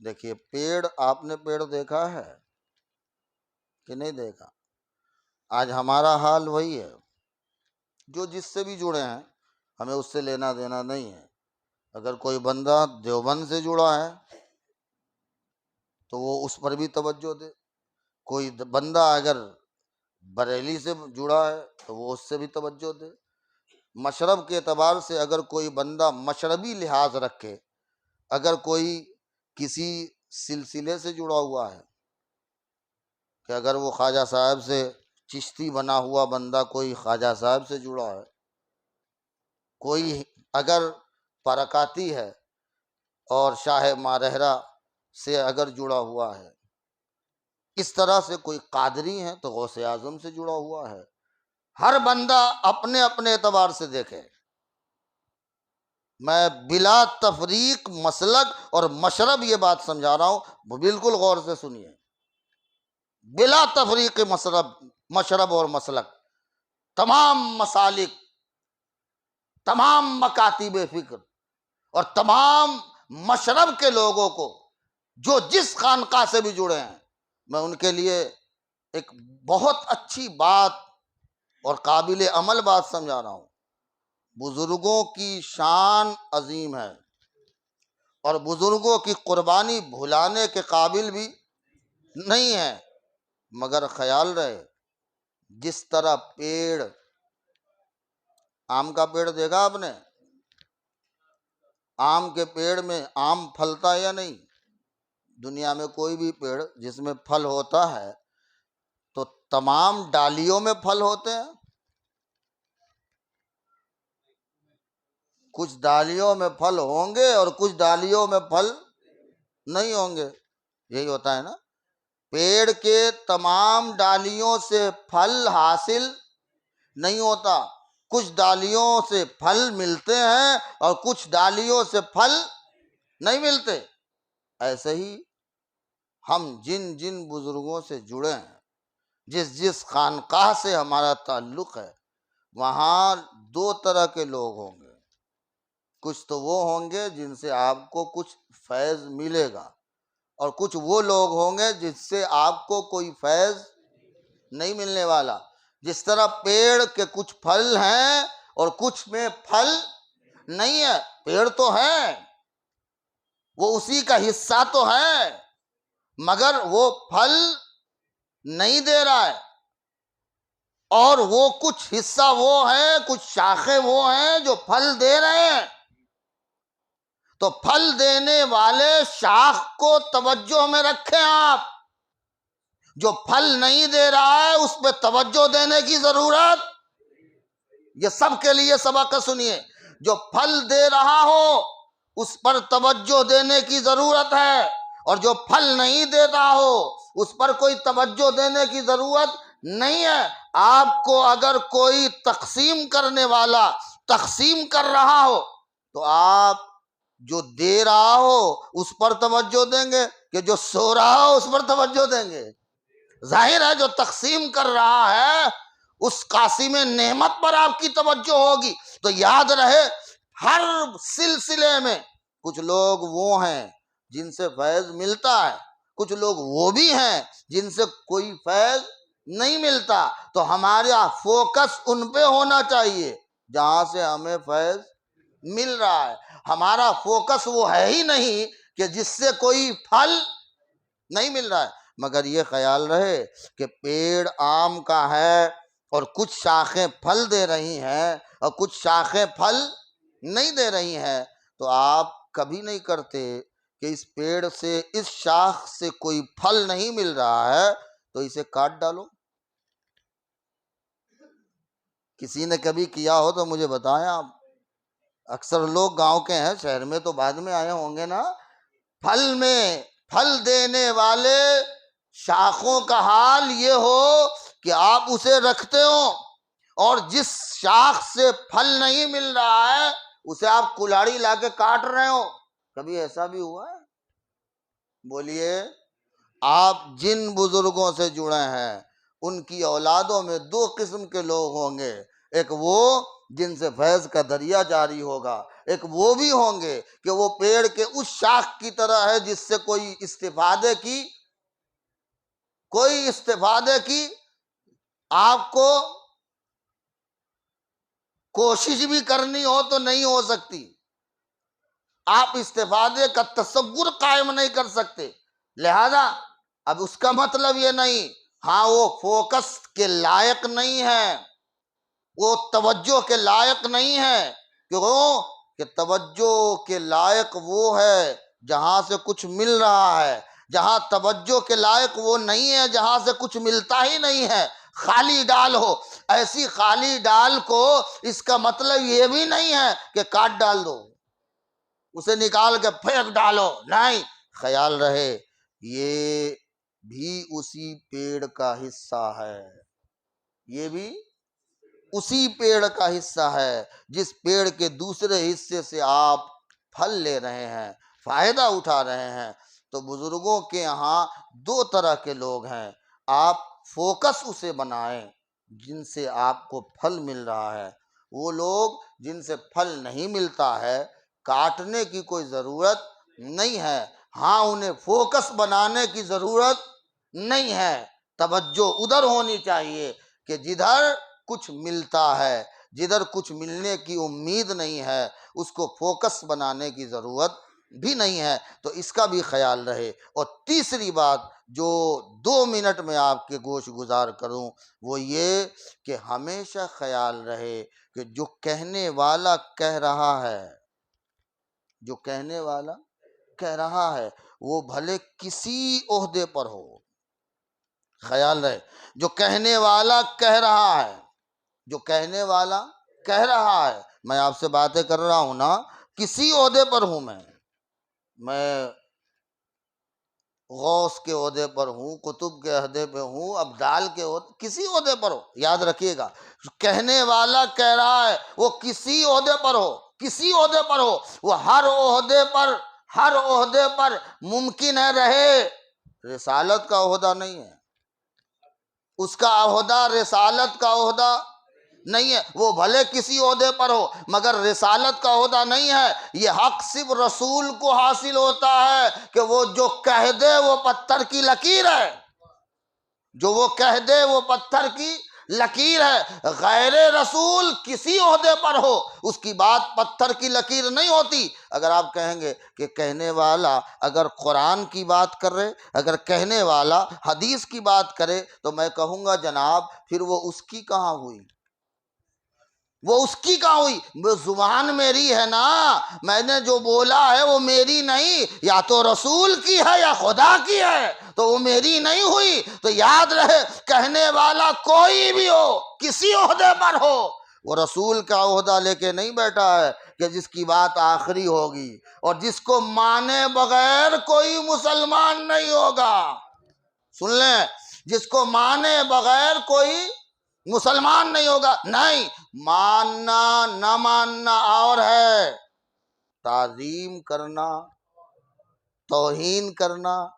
देखिए, पेड़, आपने पेड़ देखा है कि नहीं देखा? आज हमारा हाल वही है। जो जिससे भी जुड़े हैं, हमें उससे लेना देना नहीं है। अगर कोई बंदा देवबंद से जुड़ा है तो वो उस पर भी तवज्जो दे। कोई बंदा अगर बरेली से जुड़ा है तो वो उससे भी तवज्जो दे। मशरब के एतबार से अगर कोई बंदा मशरबी लिहाज रखे, अगर कोई किसी सिलसिले से जुड़ा हुआ है कि अगर वो ख्वाजा साहब से चिश्ती बना हुआ बंदा कोई ख्वाजा साहब से जुड़ा है, कोई अगर परकाती है और शाह मारहरा से अगर जुड़ा हुआ है, इस तरह से कोई कादरी है तो गौसे आजम से जुड़ा हुआ है। हर बंदा अपने अपने एतबार से देखे। मैं बिला तफरीक मसलक और मशरब ये बात समझा रहा हूं, बिल्कुल गौर से सुनिए। बिला तफरीक मशरब और मसलक, तमाम मसालिक, तमाम मकातिब फिक्र और तमाम मशरब के लोगों को जो जिस खानका से भी जुड़े हैं, मैं उनके लिए एक बहुत अच्छी बात और काबिल अमल बात समझा रहा हूं। बुजुर्गों की शान अजीम है और बुजुर्गों की कुर्बानी भुलाने के काबिल भी नहीं है। मगर ख्याल रहे, जिस तरह पेड़, आम का पेड़ देखा आपने? आम के पेड़ में आम फलता है या नहीं? दुनिया में कोई भी पेड़ जिसमें फल होता है तो तमाम डालियों में फल होते हैं? कुछ डालियों में फल होंगे और कुछ डालियों में फल नहीं होंगे। यही होता है ना। पेड़ के तमाम डालियों से फल हासिल नहीं होता। कुछ डालियों से फल मिलते हैं और कुछ डालियों से फल नहीं मिलते। ऐसे ही हम जिन जिन बुजुर्गों से जुड़े हैं, जिस जिस खानकाह से हमारा ताल्लुक है, वहाँ दो तरह के लोग होंगे। कुछ तो वो होंगे जिनसे आपको कुछ फैज़ मिलेगा और कुछ वो लोग होंगे जिससे आपको कोई फैज़ नहीं मिलने वाला। जिस तरह पेड़ के कुछ फल हैं और कुछ में फल नहीं है। पेड़ तो है, वो उसी का हिस्सा तो है, मगर वो फल नहीं दे रहा है। और वो कुछ हिस्सा वो है, कुछ शाखें वो हैं जो फल दे रहे हैं। तो फल देने वाले शाख को तवज्जो में रखें आप। जो फल नहीं दे रहा है उस पर तवज्जो देने की जरूरत, ये सबके लिए सबक सुनिए। जो फल दे रहा हो उस पर तवज्जो देने की जरूरत है और जो फल नहीं देता हो उस पर कोई तवज्जो देने की जरूरत नहीं है। आपको अगर कोई तकसीम करने वाला तकसीम कर रहा हो तो आप जो दे रहा हो उस पर तवज्जो देंगे कि जो सो रहा हो उस पर तवज्जो देंगे? जाहिर है जो तकसीम कर रहा है उस कासिम नेमत पर आपकी तवज्जो होगी। तो याद रहे, हर सिलसिले में कुछ लोग वो हैं जिनसे फैज मिलता है, कुछ लोग वो भी हैं जिनसे कोई फैज नहीं मिलता। तो हमारा फोकस उन पे होना चाहिए जहां से हमें फैज मिल रहा है। हमारा फोकस वो है ही नहीं कि जिससे कोई फल नहीं मिल रहा है। मगर ये ख्याल रहे कि पेड़ आम का है और कुछ शाखें फल दे रही हैं और कुछ शाखें फल नहीं दे रही हैं, तो आप कभी नहीं करते कि इस पेड़ से, इस शाख से कोई फल नहीं मिल रहा है तो इसे काट डालो। किसी ने कभी किया हो तो मुझे बताएं आप। अक्सर लोग गांव के हैं, शहर में तो बाद में आए होंगे ना। फल में फल देने वाले शाखों का हाल ये हो कि आप उसे रखते हो और जिस शाख से फल नहीं मिल रहा है उसे आप कुल्हाड़ी लाके काट रहे हो। कभी ऐसा भी हुआ है? बोलिए। आप जिन बुजुर्गों से जुड़े हैं उनकी औलादों में दो किस्म के लोग होंगे। एक वो जिनसे फैज का दरिया जारी होगा, एक वो भी होंगे कि वो पेड़ के उस शाख की तरह है जिससे कोई इस्तिफादे की आपको कोशिश भी करनी हो तो नहीं हो सकती, आप इस्तिफादे का तसव्वुर कायम नहीं कर सकते। लिहाजा अब उसका मतलब ये नहीं, हाँ वो फोकस के लायक नहीं है, वो तवज्जो के लायक नहीं है। क्यों कि तवज्जो के लायक वो है जहां से कुछ मिल रहा है, जहां तवज्जो के लायक वो नहीं है जहां से कुछ मिलता ही नहीं है। खाली डाल हो, ऐसी खाली डाल को इसका मतलब ये भी नहीं है कि काट डाल दो, उसे निकाल के फेंक डालो, नहीं, ख्याल रहे ये भी उसी पेड़ का हिस्सा है, ये भी उसी पेड़ का हिस्सा है जिस पेड़ के दूसरे हिस्से से आप फल ले रहे हैं, फायदा उठा रहे हैं। तो बुजुर्गों के यहाँ दो तरह के लोग हैं, आप फोकस उसे बनाएं जिनसे आपको फल मिल रहा है। वो लोग जिनसे फल नहीं मिलता है, काटने की कोई ज़रूरत नहीं है, हाँ उन्हें फोकस बनाने की ज़रूरत नहीं है। तवज्जो उधर होनी चाहिए कि जिधर कुछ मिलता है, जिधर कुछ मिलने की उम्मीद नहीं है उसको फोकस बनाने की ज़रूरत भी नहीं है। तो इसका भी ख्याल रहे। और तीसरी बात जो 2 मिनट में आपके गोश गुजार करूं वो ये कि हमेशा ख्याल रहे कि जो कहने वाला कह रहा है, जो कहने वाला कह रहा है वो भले किसी ओहदे पर हो, ख्याल रहे, जो कहने वाला कह रहा है, जो कहने वाला कह रहा है, मैं आपसे बातें कर रहा हूं ना, किसी ओहदे पर हूं, मैं गौस के ओहदे पर हूं, कुतुब के ओहदे पे हूं, अब्दाल के ओहदे, किसी ओहदे पर हो, याद रखिएगा, कहने वाला कह रहा है वो किसी ओहदे पर हो, किसी ओहदे पर हो, वो हर ओहदे पर मुमकिन है रहे, रिसालत का ओहदा नहीं है, उसका ओहदा रिसालत का ओहदा नहीं है। वो भले किसी ओहदे पर हो मगर रिसालत का ओहदा नहीं है। ये हक सिर्फ रसूल को हासिल होता है कि वो जो कह दे वो पत्थर की लकीर है, जो वो कह दे वो पत्थर की लकीर है। गैर रसूल किसी ओहदे पर हो उसकी बात पत्थर की लकीर नहीं होती। अगर आप कहेंगे कि कहने वाला अगर कुरान की बात कर रहे, अगर कहने वाला हदीस की बात करे, तो मैं कहूँगा जनाब फिर वो उसकी कहाँ हुई, वो उसकी कहाँ हुई? वो जुबान मेरी है ना, मैंने जो बोला है वो मेरी नहीं, या तो रसूल की है या खुदा की है, तो वो मेरी नहीं हुई। तो याद रहे कहने वाला कोई भी हो, किसी ओहदे पर हो, वो रसूल का ओहदा लेके नहीं बैठा है कि जिसकी बात आखिरी होगी और जिसको माने बगैर कोई मुसलमान नहीं होगा। सुन लें, जिसको माने बगैर कोई मुसलमान नहीं होगा। नहीं, मानना न मानना और है, ताजीम करना तौहीन करना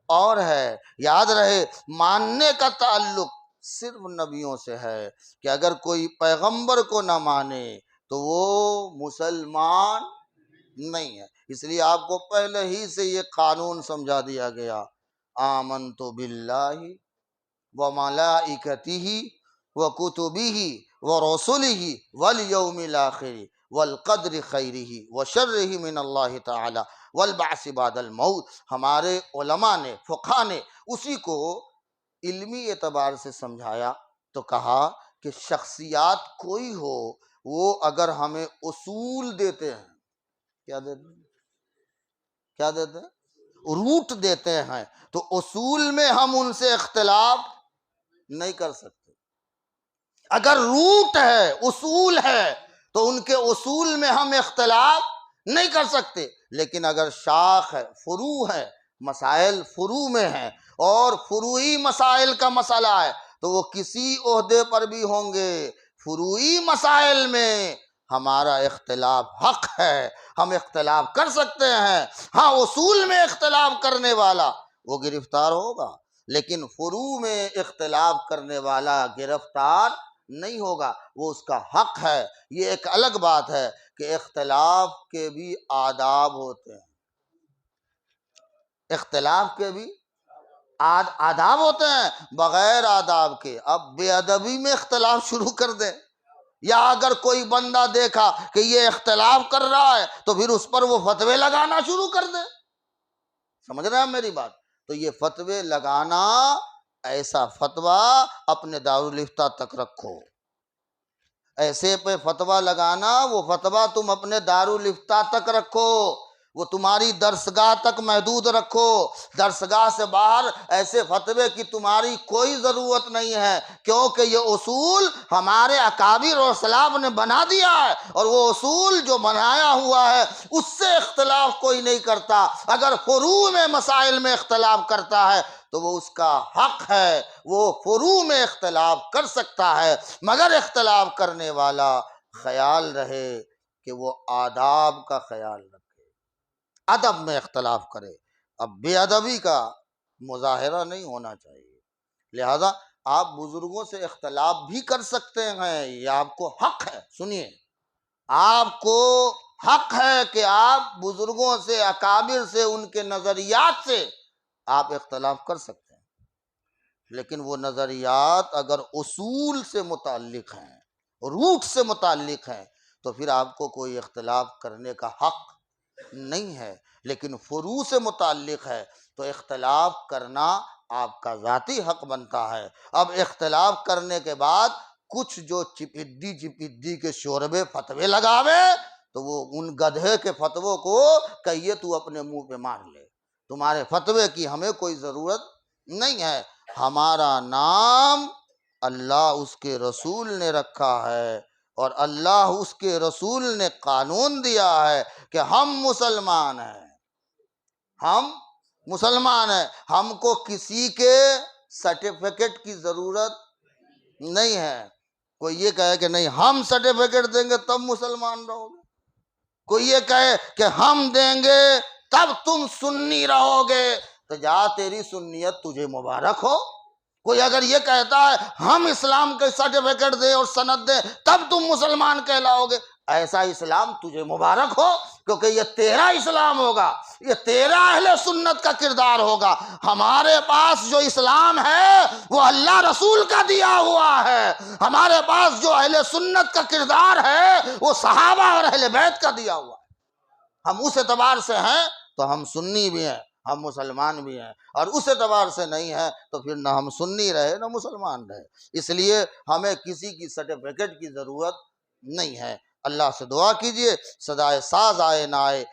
और है। याद रहे मानने का ताल्लुक सिर्फ नबियों से है कि अगर कोई पैगंबर को न माने तो वो मुसलमान नहीं है। इसलिए आपको पहले ही से ये कानून समझा दिया गया, आमन्तु बिल्लाहि व मलाइकतिही व कुतुबिही व रसूलिही वल यौमिल आखिर वल क़द्रि खैरिही व शर्रिही मिनल्लाहि तआला वल बाअस बादल मौत। हमारे उलमा ने, फ़ुक़हा ने उसी को इल्मी एतबार से समझाया तो कहा कि शख्सियात कोई हो, वो अगर हमें उसूल देते हैं, क्या देते हैं, क्या देते हैं, रूट देते हैं, तो उसूल में हम उनसे इख्तिलाफ नहीं कर सकते। अगर रूट है, उसूल है, तो उनके उसूल में हम इख्तिलाफ नहीं कर सकते। लेकिन अगर शाख है, फुरू है, मसाइल फुरू में है और फुरूई मसाइल का मसला है, तो वो किसी ओहदे पर भी होंगे, फुरूई मसाइल में हमारा इख्तिलाफ हक है, हम इख्तिलाफ कर सकते हैं। हाँ, उसूल में इख्तिलाफ करने वाला वो गिरफ्तार होगा, लेकिन फुरू में इख्तिलाफ करने वाला गिरफ्तार नहीं होगा, वो उसका हक है। ये एक अलग बात है कि इख्तिलाफ के भी आदाब होते हैं, इख्तिलाफ के भी आदाब होते हैं, बगैर आदाब के अब बेअदबी में इख्तिलाफ शुरू कर दे, या अगर कोई बंदा देखा कि ये इख्तिलाफ कर रहा है तो फिर उस पर वो फतवे लगाना शुरू कर दे। समझ रहे हैं मेरी बात? तो ये फतवे लगाना, ऐसा फतवा अपने दारुल इफ्ता तक रखो। ऐसे पे फतवा लगाना, वो फतवा तुम अपने दारुल इफ्ता तक रखो, वो तुम्हारी दरसगाह तक महदूद रखो। दरसगाह से बाहर ऐसे फतवे की तुम्हारी कोई ज़रूरत नहीं है, क्योंकि ये उसूल हमारे अकाबिर और सलाफ ने बना दिया है, और वो उसूल जो बनाया हुआ है उससे इख्तिलाफ कोई नहीं करता। अगर फुरू में मसाइल में इख्तिलाफ करता है तो वो उसका हक है, वो फुरू में इख्तिलाफ कर सकता है, मगर इख्तिलाफ करने वाला ख्याल रहे कि वो आदाब का ख्याल रखे, अदब में इख्तिलाफ करे। अब बेअदबी का मुजाहिरा नहीं होना चाहिए। लिहाजा आप बुजुर्गों से इख्तिलाफ भी कर सकते हैं, ये आपको हक है। सुनिए, आपको हक है कि आप बुजुर्गों से, अकाबिर से, उनके नजरियात से आप इख्तिलाफ कर सकते हैं, लेकिन वो नजरियात अगर उसूल से मुताल्लिक हैं, रूट से मुताल्लिक हैं, तो फिर आपको कोई इख्तिलाफ करने का हक नहीं है। लेकिन फुरू से मुताल्लिक है तो इख्तिलाफ करना आपका ज़ाती हक बनता है। अब इख्तिलाफ करने के बाद कुछ जो चिपिद्दी के शोरबे फतवे लगावे, तो वो उन गधे के फतवों को कहिए तू अपने मुंह पे मार ले, तुम्हारे फतवे की हमें कोई ज़रूरत नहीं है। हमारा नाम अल्लाह उसके रसूल ने रखा है, और अल्लाह उसके रसूल ने कानून दिया है कि हम मुसलमान हैं, हम मुसलमान हैं, हमको किसी के सर्टिफिकेट की जरूरत नहीं है। कोई ये कहे कि नहीं हम सर्टिफिकेट देंगे तब मुसलमान रहोगे, कोई ये कहे कि हम देंगे तब तुम सुन्नी रहोगे, तो जा तेरी सुन्नियत तुझे मुबारक हो। कोई अगर ये कहता है हम इस्लाम के सर्टिफिकेट दे और सनद दे तब तुम मुसलमान कहलाओगे, ऐसा इस्लाम तुझे मुबारक हो, क्योंकि ये तेरा इस्लाम होगा, ये तेरा अहले सुन्नत का किरदार होगा। हमारे पास जो इस्लाम है वो अल्लाह रसूल का दिया हुआ है, हमारे पास जो अहले सुन्नत का किरदार है वो सहाबा और अहले बैत का दिया हुआ है। हम उस एतबार से हैं तो हम सुन्नी भी हैं, हम मुसलमान भी हैं, और उस एतबार से नहीं है तो फिर ना हम सुन्नी रहे ना मुसलमान रहे। इसलिए हमें किसी की सर्टिफिकेट की ज़रूरत नहीं है। अल्लाह से दुआ कीजिए सदाए साज आए ना आए।